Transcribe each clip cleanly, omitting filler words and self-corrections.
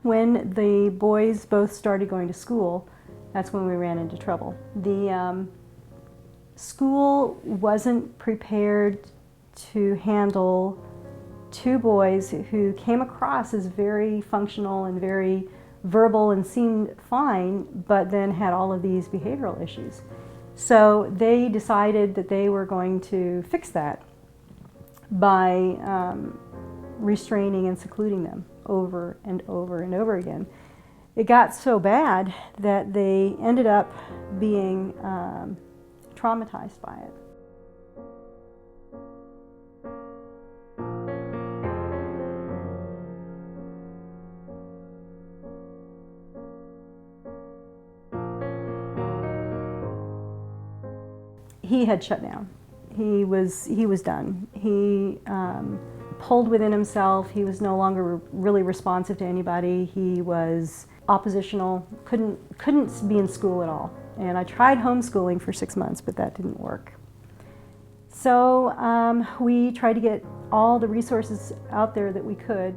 When the boys both started going to school, that's when we ran into trouble. The school wasn't prepared to handle two boys who came across as very functional and very verbal and seemed fine, but then had all of these behavioral issues. So they decided that they were going to fix that by restraining and secluding them over and over and over again. It got so bad that they ended up being traumatized by it. He had shut down. He was done. He pulled within himself. He was no longer really responsive to anybody. He was oppositional, couldn't be in school at all. And I tried homeschooling for 6 months, but that didn't work. So we tried to get all the resources out there that we could.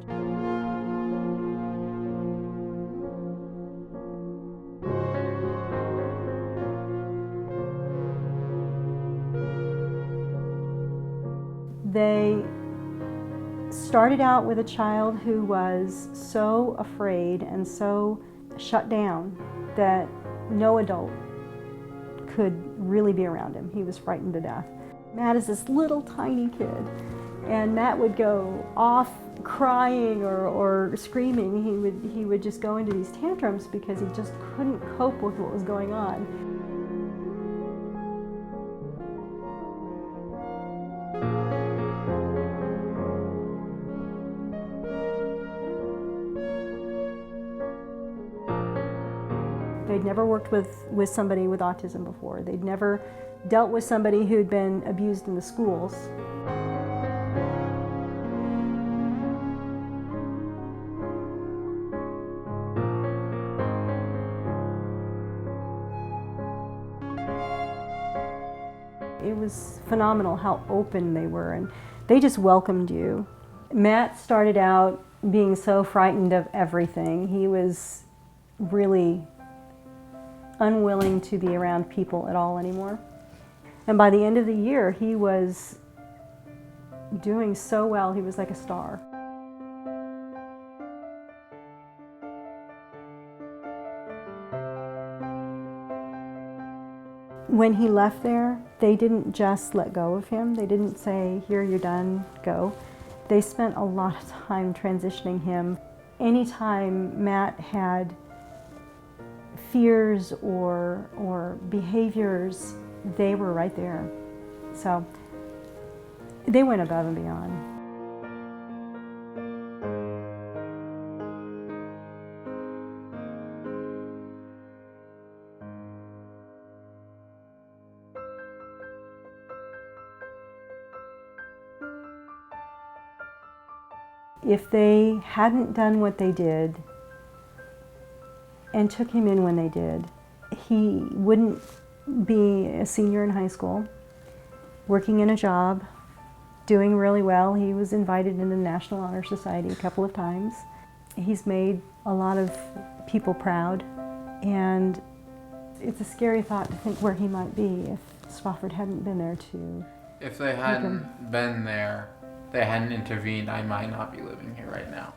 They started out with a child who was so afraid and so shut down that no adult could really be around him. He was frightened to death. Matt is this little tiny kid, and Matt would go off crying or screaming. He would just go into these tantrums because he just couldn't cope with what was going on. They'd never worked with somebody with autism before. They'd never dealt with somebody who'd been abused in the schools. It was phenomenal how open they were, and they just welcomed you. Matt started out being so frightened of everything. He was really unwilling to be around people at all anymore. And by the end of the year, he was doing so well. He was like a star. When he left there, they didn't just let go of him. They didn't say, here, you're done, go. They spent a lot of time transitioning him. Anytime Matt had fears or behaviors, they were right there. So they went above and beyond. If they hadn't done what they did and took him in when they did, he wouldn't be a senior in high school, working in a job, doing really well. He was invited into the National Honor Society a couple of times. He's made a lot of people proud, and it's a scary thought to think where he might be if Spofford hadn't been there to. If they hadn't been there, they hadn't intervened, I might not be living here right now.